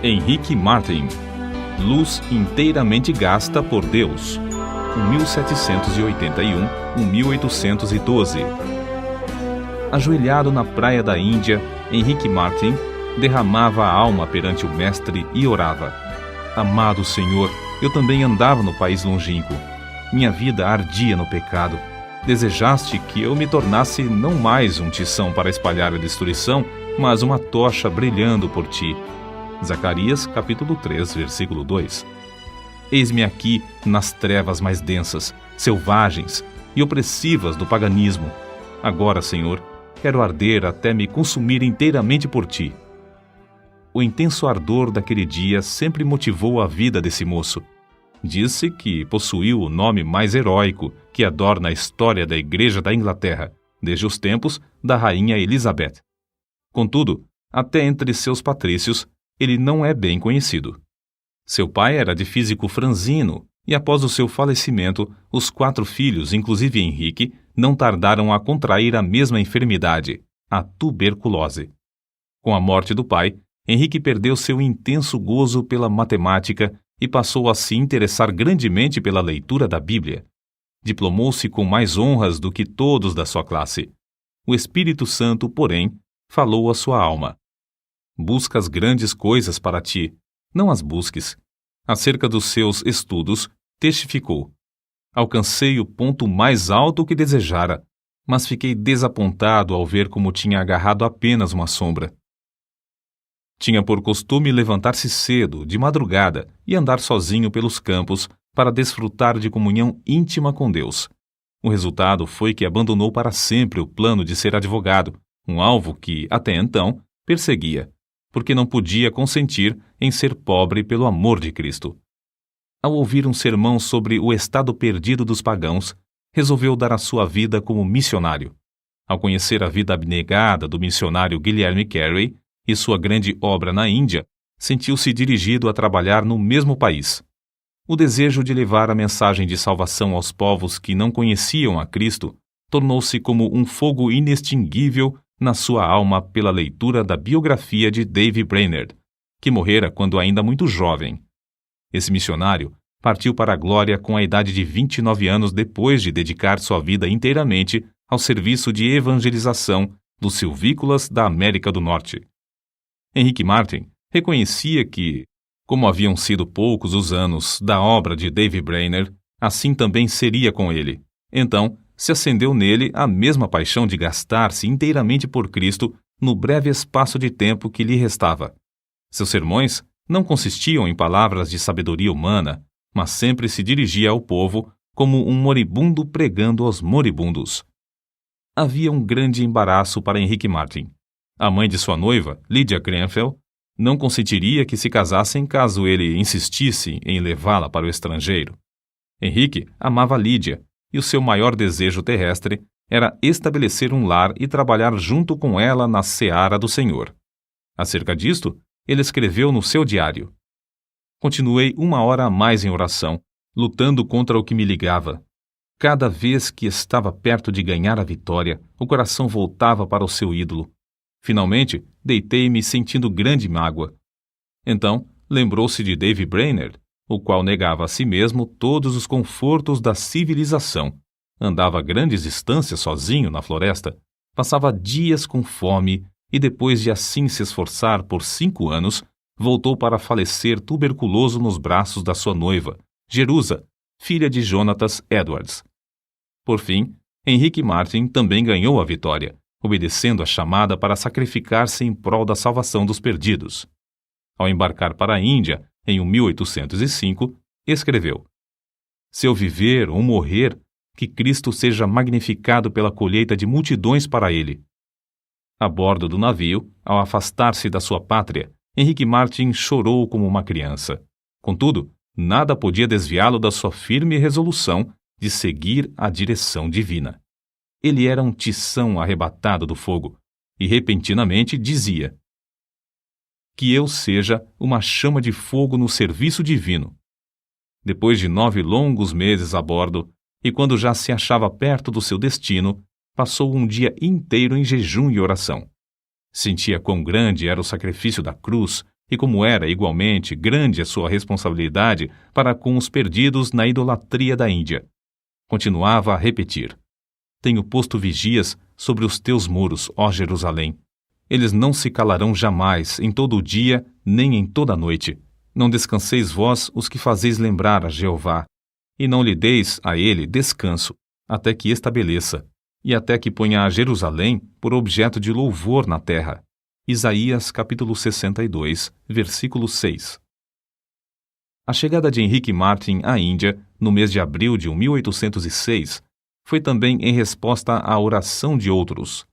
Henrique Martin, Luz inteiramente gasta por Deus, 1781-1812. Ajoelhado na praia da Índia, Henrique Martin derramava a alma perante o Mestre e orava: Amado Senhor, eu também andava no país longínquo. Minha vida ardia no pecado. Desejaste que eu me tornasse não mais um tição para espalhar a destruição, mas uma tocha brilhando por ti. Zacarias, capítulo 3, versículo 2. Eis-me aqui nas trevas mais densas, selvagens e opressivas do paganismo. Agora, Senhor, quero arder até me consumir inteiramente por ti. O intenso ardor daquele dia sempre motivou a vida desse moço. Diz-se que possuiu o nome mais heróico que adorna a história da Igreja da Inglaterra, desde os tempos da Rainha Elizabeth. Contudo, até entre seus patrícios, ele não é bem conhecido. Seu pai era de físico franzino, e após o seu falecimento, os 4 filhos, inclusive Henrique, não tardaram a contrair a mesma enfermidade, a tuberculose. Com a morte do pai, Henrique perdeu seu intenso gozo pela matemática e passou a se interessar grandemente pela leitura da Bíblia. Diplomou-se com mais honras do que todos da sua classe. O Espírito Santo, porém, falou à sua alma: Buscas grandes coisas para ti, não as busques. Acerca dos seus estudos, testificou: Alcancei o ponto mais alto que desejara, mas fiquei desapontado ao ver como tinha agarrado apenas uma sombra. Tinha por costume levantar-se cedo, de madrugada, e andar sozinho pelos campos para desfrutar de comunhão íntima com Deus. O resultado foi que abandonou para sempre o plano de ser advogado, um alvo que, até então, perseguia, porque não podia consentir em ser pobre pelo amor de Cristo. Ao ouvir um sermão sobre o estado perdido dos pagãos, resolveu dar a sua vida como missionário. Ao conhecer a vida abnegada do missionário Guilherme Carey e sua grande obra na Índia, sentiu-se dirigido a trabalhar no mesmo país. O desejo de levar a mensagem de salvação aos povos que não conheciam a Cristo tornou-se como um fogo inextinguível na sua alma pela leitura da biografia de Dave Brainerd, que morrera quando ainda muito jovem. Esse missionário partiu para a glória com a idade de 29 anos depois de dedicar sua vida inteiramente ao serviço de evangelização dos silvícolas da América do Norte. Henrique Martin reconhecia que, como haviam sido poucos os anos da obra de Dave Brainerd, assim também seria com ele. Então, se acendeu nele a mesma paixão de gastar-se inteiramente por Cristo no breve espaço de tempo que lhe restava. Seus sermões não consistiam em palavras de sabedoria humana, mas sempre se dirigia ao povo como um moribundo pregando aos moribundos. Havia um grande embaraço para Henrique Martin. A mãe de sua noiva, Lydia Grenfell, não consentiria que se casassem caso ele insistisse em levá-la para o estrangeiro. Henrique amava Lydia, e o seu maior desejo terrestre era estabelecer um lar e trabalhar junto com ela na seara do Senhor. Acerca disto, ele escreveu no seu diário: Continuei 1 hora a mais em oração, lutando contra o que me ligava. Cada vez que estava perto de ganhar a vitória, o coração voltava para o seu ídolo. Finalmente, deitei-me sentindo grande mágoa. Então, lembrou-se de Dave Brainerd, o qual negava a si mesmo todos os confortos da civilização. Andava grandes distâncias sozinho na floresta, passava dias com fome e, depois de assim se esforçar por 5 anos, voltou para falecer tuberculoso nos braços da sua noiva, Jerusa, filha de Jonatas Edwards. Por fim, Henrique Martin também ganhou a vitória, obedecendo a chamada para sacrificar-se em prol da salvação dos perdidos. Ao embarcar para a Índia, em 1805, escreveu: Se eu viver ou morrer, que Cristo seja magnificado pela colheita de multidões para ele. A bordo do navio, ao afastar-se da sua pátria, Henrique Martin chorou como uma criança. Contudo, nada podia desviá-lo da sua firme resolução de seguir a direção divina. Ele era um tição arrebatado do fogo, e repentinamente dizia: Que eu seja uma chama de fogo no serviço divino. Depois de 9 longos meses a bordo, e quando já se achava perto do seu destino, passou um dia inteiro em jejum e oração. Sentia quão grande era o sacrifício da cruz e como era igualmente grande a sua responsabilidade para com os perdidos na idolatria da Índia. Continuava a repetir: Tenho posto vigias sobre os teus muros, ó Jerusalém. Eles não se calarão jamais, em todo o dia, nem em toda a noite. Não descanseis vós os que fazeis lembrar a Jeová, e não lhe deis a ele descanso, até que estabeleça, e até que ponha a Jerusalém por objeto de louvor na terra. Isaías capítulo 62, versículo 6. A chegada de Henrique Martyn à Índia, no mês de abril de 1806, foi também em resposta à oração de outros.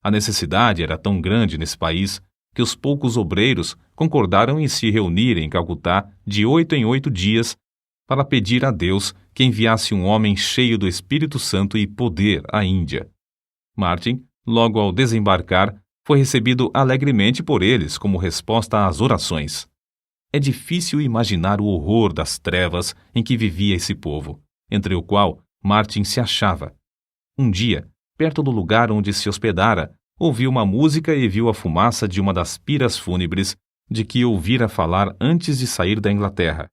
A necessidade era tão grande nesse país que os poucos obreiros concordaram em se reunir em Calcutá de 8 em 8 dias para pedir a Deus que enviasse um homem cheio do Espírito Santo e poder à Índia. Martyn, logo ao desembarcar, foi recebido alegremente por eles como resposta às orações. É difícil imaginar o horror das trevas em que vivia esse povo, entre o qual Martyn se achava. Um dia, perto do lugar onde se hospedara, ouviu uma música e viu a fumaça de uma das piras fúnebres de que ouvira falar antes de sair da Inglaterra.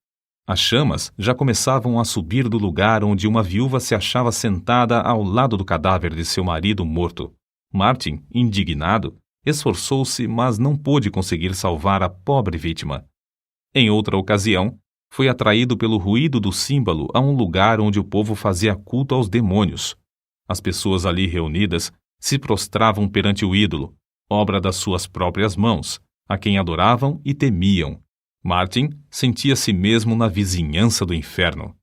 As chamas já começavam a subir do lugar onde uma viúva se achava sentada ao lado do cadáver de seu marido morto. Martyn, indignado, esforçou-se, mas não pôde conseguir salvar a pobre vítima. Em outra ocasião, foi atraído pelo ruído do símbolo a um lugar onde o povo fazia culto aos demônios. As pessoas ali reunidas se prostravam perante o ídolo, obra das suas próprias mãos, a quem adoravam e temiam. Martyn sentia-se mesmo na vizinhança do inferno.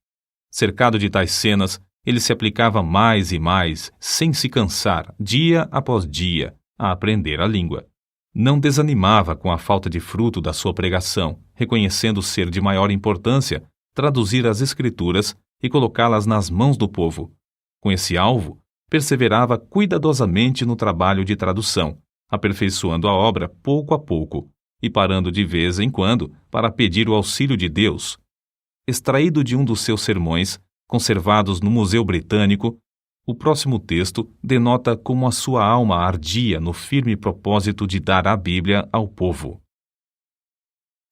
Cercado de tais cenas, ele se aplicava mais e mais, sem se cansar, dia após dia, a aprender a língua. Não desanimava com a falta de fruto da sua pregação, reconhecendo ser de maior importância traduzir as Escrituras e colocá-las nas mãos do povo. Com esse alvo, perseverava cuidadosamente no trabalho de tradução, aperfeiçoando a obra pouco a pouco e parando de vez em quando para pedir o auxílio de Deus. Extraído de um dos seus sermões, conservados no Museu Britânico, o próximo texto denota como a sua alma ardia no firme propósito de dar a Bíblia ao povo.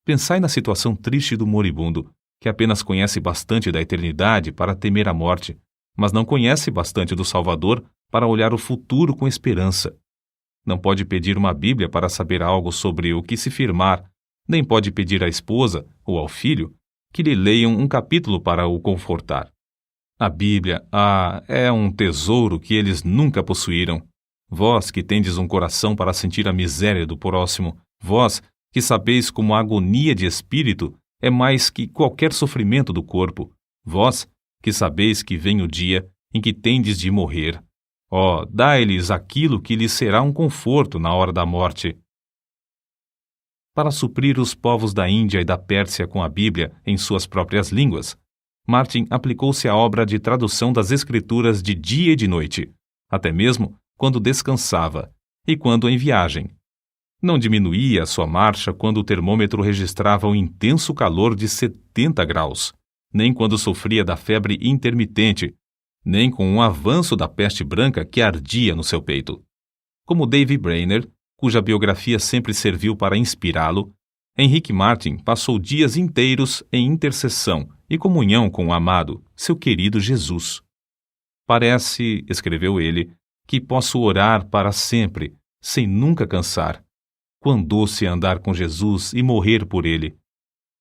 Pensai na situação triste do moribundo, que apenas conhece bastante da eternidade para temer a morte, mas não conhece bastante do Salvador para olhar o futuro com esperança. Não pode pedir uma Bíblia para saber algo sobre o que se firmar, nem pode pedir à esposa ou ao filho que lhe leiam um capítulo para o confortar. A Bíblia, é um tesouro que eles nunca possuíram. Vós que tendes um coração para sentir a miséria do próximo, vós que sabeis como a agonia de espírito é mais que qualquer sofrimento do corpo, vós que sabeis que vem o dia em que tendes de morrer. Dai-lhes aquilo que lhes será um conforto na hora da morte. Para suprir os povos da Índia e da Pérsia com a Bíblia em suas próprias línguas, Martyn aplicou-se à obra de tradução das Escrituras de dia e de noite, até mesmo quando descansava e quando em viagem. Não diminuía a sua marcha quando o termômetro registrava o intenso calor de 70 graus, nem quando sofria da febre intermitente, nem com o avanço da peste branca que ardia no seu peito. Como David Brainerd, cuja biografia sempre serviu para inspirá-lo, Henrique Martyn passou dias inteiros em intercessão e comunhão com o amado, seu querido Jesus. Parece, escreveu ele, que posso orar para sempre, sem nunca cansar. Quão doce andar com Jesus e morrer por ele.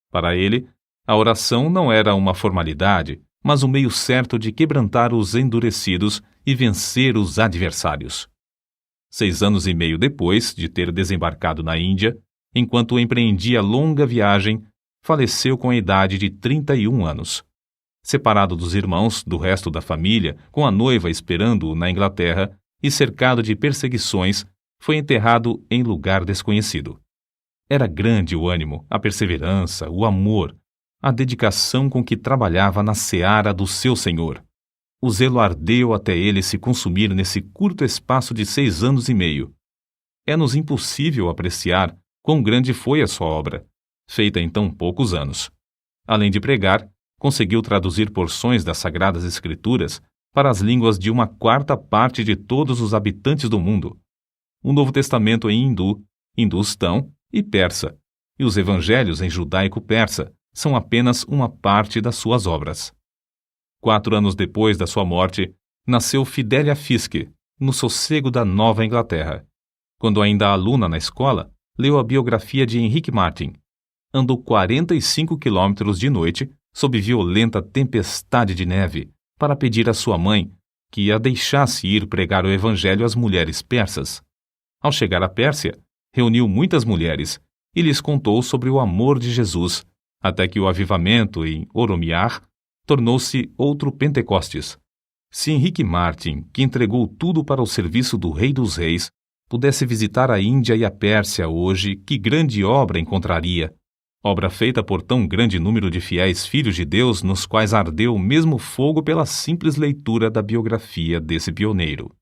Para ele, a oração não era uma formalidade, mas um meio certo de quebrantar os endurecidos e vencer os adversários. 6 anos e meio depois de ter desembarcado na Índia, enquanto empreendia longa viagem, faleceu com a idade de 31 anos. Separado dos irmãos, do resto da família, com a noiva esperando-o na Inglaterra e cercado de perseguições, foi enterrado em lugar desconhecido. Era grande o ânimo, a perseverança, o amor, a dedicação com que trabalhava na seara do seu Senhor. O zelo ardeu até ele se consumir nesse curto espaço de 6 anos e meio. É-nos impossível apreciar quão grande foi a sua obra, feita em tão poucos anos. Além de pregar, conseguiu traduzir porções das Sagradas Escrituras para as línguas de 1/4 de todos os habitantes do mundo. O Novo Testamento em hindu, hindustão e persa, e os evangelhos em judaico-persa são apenas uma parte das suas obras. 4 anos depois da sua morte, nasceu Fidelia Fiske, no sossego da Nova Inglaterra. Quando ainda aluna na escola, leu a biografia de Henrique Martin. Andou 45 quilômetros de noite, sob violenta tempestade de neve, para pedir à sua mãe que a deixasse ir pregar o evangelho às mulheres persas. Ao chegar à Pérsia, reuniu muitas mulheres e lhes contou sobre o amor de Jesus, até que o avivamento em Oromiar tornou-se outro Pentecostes. Se Henrique Martin, que entregou tudo para o serviço do Rei dos Reis, pudesse visitar a Índia e a Pérsia hoje, que grande obra encontraria! Obra feita por tão grande número de fiéis filhos de Deus, nos quais ardeu o mesmo fogo pela simples leitura da biografia desse pioneiro.